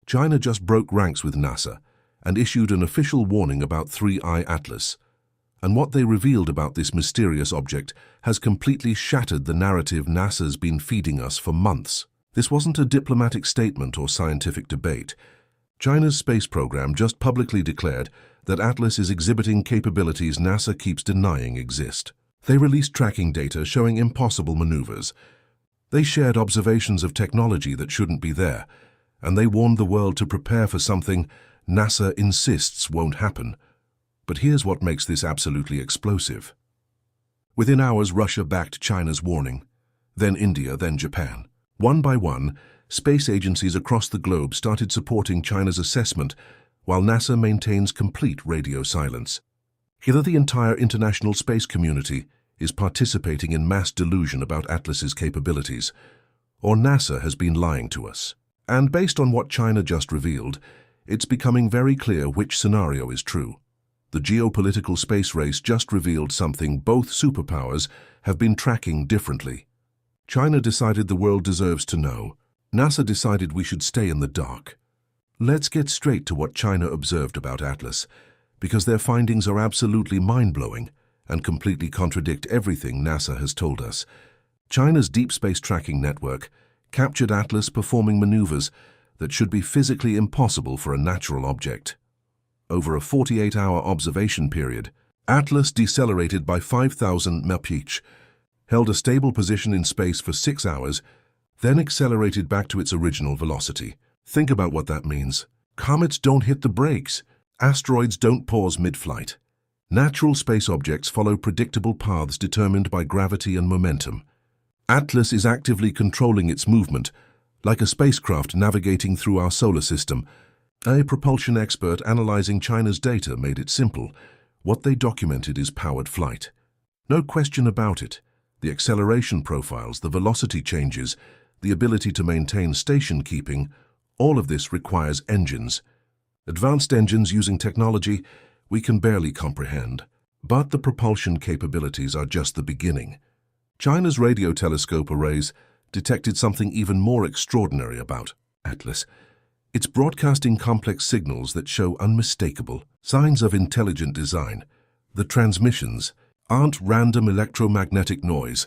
China just broke ranks with NASA and issued an official warning about 3I Atlas. And what they revealed about this mysterious object has completely shattered the narrative NASA's been feeding us for months. This wasn't a diplomatic statement or scientific debate. China's space program just publicly declared that Atlas is exhibiting capabilities NASA keeps denying exist. They released tracking data showing impossible maneuvers. They shared observations of technology that shouldn't be there, and they warned the world to prepare for something NASA insists won't happen. But here's what makes this absolutely explosive. Within hours, Russia backed China's warning, then India, then Japan. One by one, space agencies across the globe started supporting China's assessment, while NASA maintains complete radio silence. Either the entire international space community is participating in mass delusion about Atlas's capabilities, or NASA has been lying to us. And based on what China just revealed, it's becoming very clear which scenario is true. The geopolitical space race just revealed something both superpowers have been tracking differently. China decided the world deserves to know. NASA decided we should stay in the dark. Let's get straight to what China observed about Atlas, because their findings are absolutely mind-blowing and completely contradict everything NASA has told us. China's deep space tracking network captured Atlas performing maneuvers that should be physically impossible for a natural object. Over a 48-hour observation period, Atlas decelerated by 5,000 mph, held a stable position in space for 6 hours, then accelerated back to its original velocity. Think about what that means. Comets don't hit the brakes. Asteroids don't pause mid-flight. Natural space objects follow predictable paths determined by gravity and momentum. Atlas is actively controlling its movement, like a spacecraft navigating through our solar system. A propulsion expert analyzing China's data made it simple. What they documented is powered flight. No question about it. The acceleration profiles, the velocity changes, the ability to maintain station keeping, all of this requires engines. Advanced engines using technology we can barely comprehend. But the propulsion capabilities are just the beginning. China's radio telescope arrays detected something even more extraordinary about Atlas. It's broadcasting complex signals that show unmistakable signs of intelligent design. The transmissions aren't random electromagnetic noise.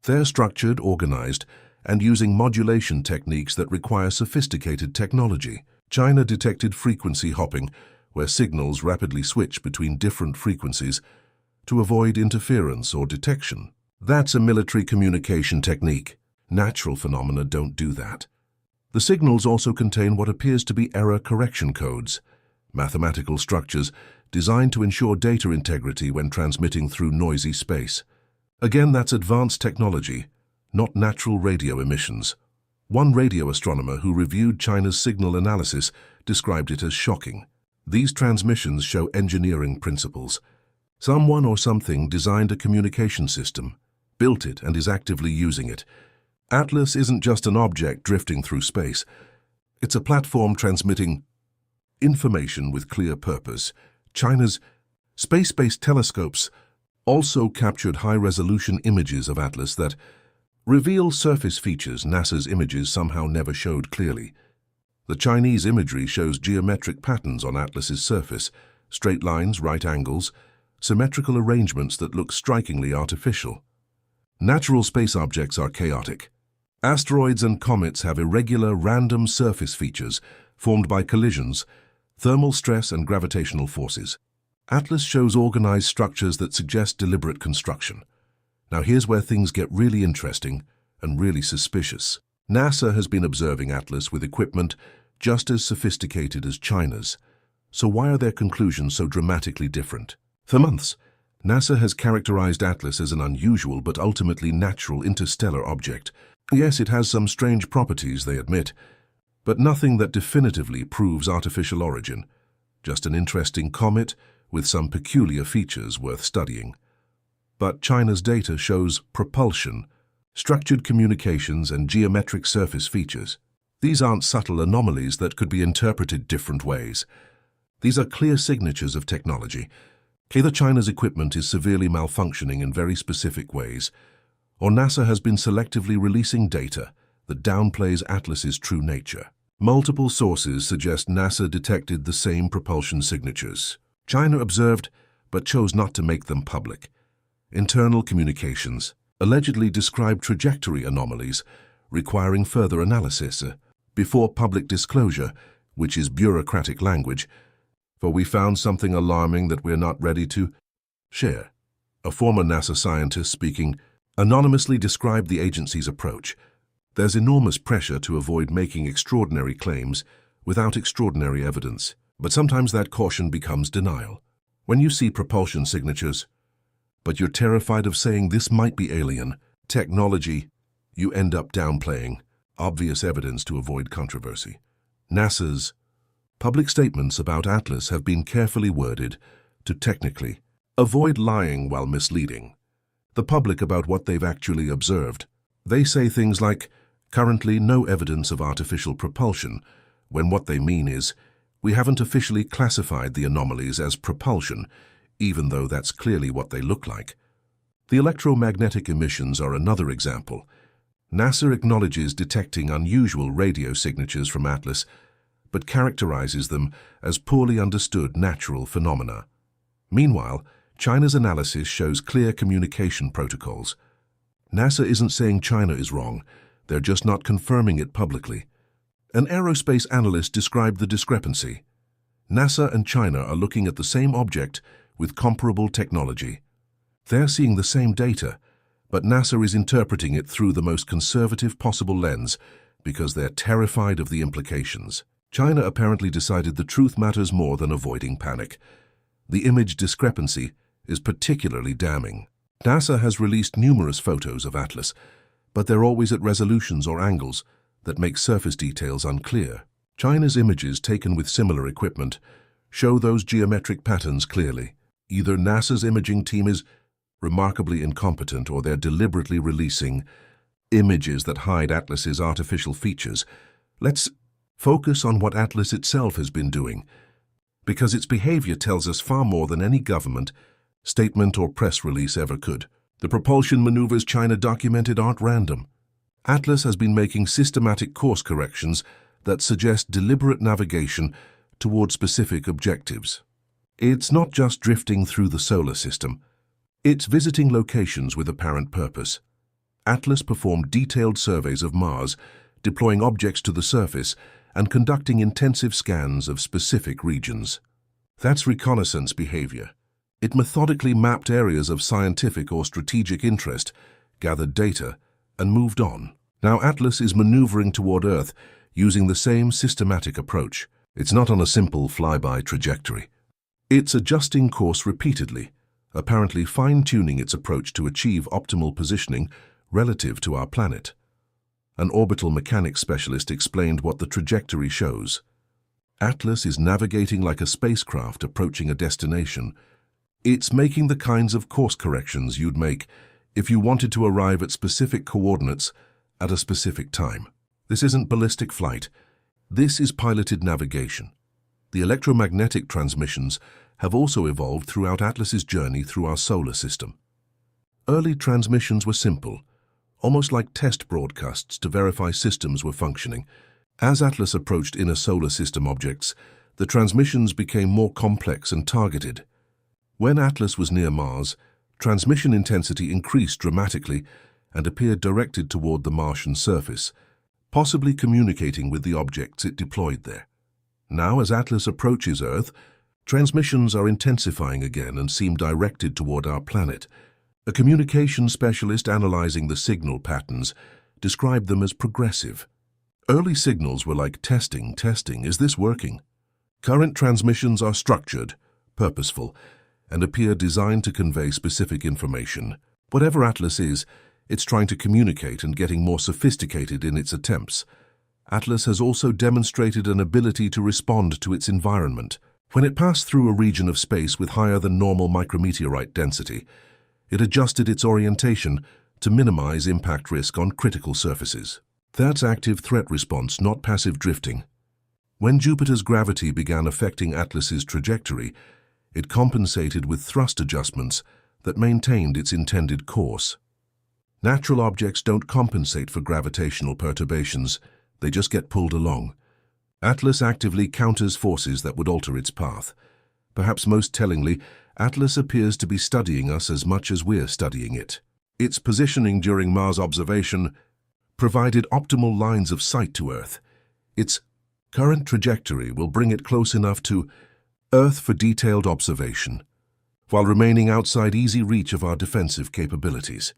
They're structured, organized, and using modulation techniques that require sophisticated technology. China detected frequency hopping, where signals rapidly switch between different frequencies to avoid interference or detection. That's a military communication technique. Natural phenomena don't do that. The signals also contain what appears to be error correction codes, mathematical structures designed to ensure data integrity when transmitting through noisy space. Again, that's advanced technology, not natural radio emissions. One radio astronomer who reviewed China's signal analysis described it as shocking. These transmissions show engineering principles. Someone or something designed a communication system, built it, and is actively using it. Atlas isn't just an object drifting through space. It's a platform transmitting information with clear purpose. China's space-based telescopes also captured high-resolution images of Atlas that reveal surface features NASA's images somehow never showed clearly. The Chinese imagery shows geometric patterns on Atlas's surface, straight lines, right angles, symmetrical arrangements that look strikingly artificial. Natural space objects are chaotic. Asteroids and comets have irregular, random surface features formed by collisions, thermal stress, and gravitational forces. Atlas shows organized structures that suggest deliberate construction. Now here's where things get really interesting and really suspicious. NASA has been observing Atlas with equipment just as sophisticated as China's. So why are their conclusions so dramatically different? For months, NASA has characterized Atlas as an unusual but ultimately natural interstellar object. Yes, it has some strange properties, they admit, but nothing that definitively proves artificial origin. Just an interesting comet with some peculiar features worth studying. But China's data shows propulsion, structured communications, and geometric surface features. These aren't subtle anomalies that could be interpreted different ways. These are clear signatures of technology. Either China's equipment is severely malfunctioning in very specific ways, or NASA has been selectively releasing data that downplays Atlas's true nature. Multiple sources suggest NASA detected the same propulsion signatures. China observed, but chose not to make them public. Internal communications allegedly described trajectory anomalies requiring further analysis before public disclosure, which is bureaucratic language, for we found something alarming that we're not ready to share. A former NASA scientist speaking anonymously described the agency's approach. There's enormous pressure to avoid making extraordinary claims without extraordinary evidence, but sometimes that caution becomes denial. When you see propulsion signatures, but you're terrified of saying this might be alien technology, you end up downplaying obvious evidence to avoid controversy. NASA's public statements about Atlas have been carefully worded to technically avoid lying while misleading the public about what they've actually observed. They say things like, currently no evidence of artificial propulsion, when what they mean is, we haven't officially classified the anomalies as propulsion, even though that's clearly what they look like. The electromagnetic emissions are another example. NASA acknowledges detecting unusual radio signatures from Atlas, but characterizes them as poorly understood natural phenomena. Meanwhile, China's analysis shows clear communication protocols. NASA isn't saying China is wrong, they're just not confirming it publicly. An aerospace analyst described the discrepancy. NASA and China are looking at the same object with comparable technology. They're seeing the same data, but NASA is interpreting it through the most conservative possible lens because they're terrified of the implications. China apparently decided the truth matters more than avoiding panic. The image discrepancy is particularly damning. NASA has released numerous photos of Atlas, but they're always at resolutions or angles that make surface details unclear. China's images taken with similar equipment show those geometric patterns clearly. Either NASA's imaging team is remarkably incompetent or they're deliberately releasing images that hide Atlas's artificial features. Let's focus on what Atlas itself has been doing, because its behavior tells us far more than any government, statement or press release ever could. The propulsion maneuvers China documented aren't random. Atlas has been making systematic course corrections that suggest deliberate navigation toward specific objectives. It's not just drifting through the solar system. It's visiting locations with apparent purpose. Atlas performed detailed surveys of Mars, deploying objects to the surface and conducting intensive scans of specific regions. That's reconnaissance behavior. It methodically mapped areas of scientific or strategic interest, gathered data, and moved on. Now Atlas is maneuvering toward Earth using the same systematic approach. It's not on a simple flyby trajectory. It's adjusting course repeatedly, apparently fine-tuning its approach to achieve optimal positioning relative to our planet. An orbital mechanics specialist explained what the trajectory shows. Atlas is navigating like a spacecraft approaching a destination. It's making the kinds of course corrections you'd make if you wanted to arrive at specific coordinates at a specific time. This isn't ballistic flight. This is piloted navigation. The electromagnetic transmissions have also evolved throughout Atlas's journey through our solar system. Early transmissions were simple, almost like test broadcasts to verify systems were functioning. As Atlas approached inner solar system objects, the transmissions became more complex and targeted. When Atlas was near Mars, transmission intensity increased dramatically and appeared directed toward the Martian surface, possibly communicating with the objects it deployed there. Now, as Atlas approaches Earth, transmissions are intensifying again and seem directed toward our planet. A communication specialist analyzing the signal patterns described them as progressive. Early signals were like testing, is this working? Current transmissions are structured, purposeful, and appear designed to convey specific information. Whatever Atlas is, it's trying to communicate and getting more sophisticated in its attempts. Atlas has also demonstrated an ability to respond to its environment. When it passed through a region of space with higher than normal micrometeorite density, it adjusted its orientation to minimize impact risk on critical surfaces. That's active threat response, not passive drifting. When Jupiter's gravity began affecting Atlas's trajectory, it compensated with thrust adjustments that maintained its intended course. Natural objects don't compensate for gravitational perturbations, they just get pulled along. Atlas actively counters forces that would alter its path. Perhaps most tellingly, Atlas appears to be studying us as much as we're studying it. Its positioning during Mars observation provided optimal lines of sight to Earth. Its current trajectory will bring it close enough to Earth for detailed observation, while remaining outside easy reach of our defensive capabilities.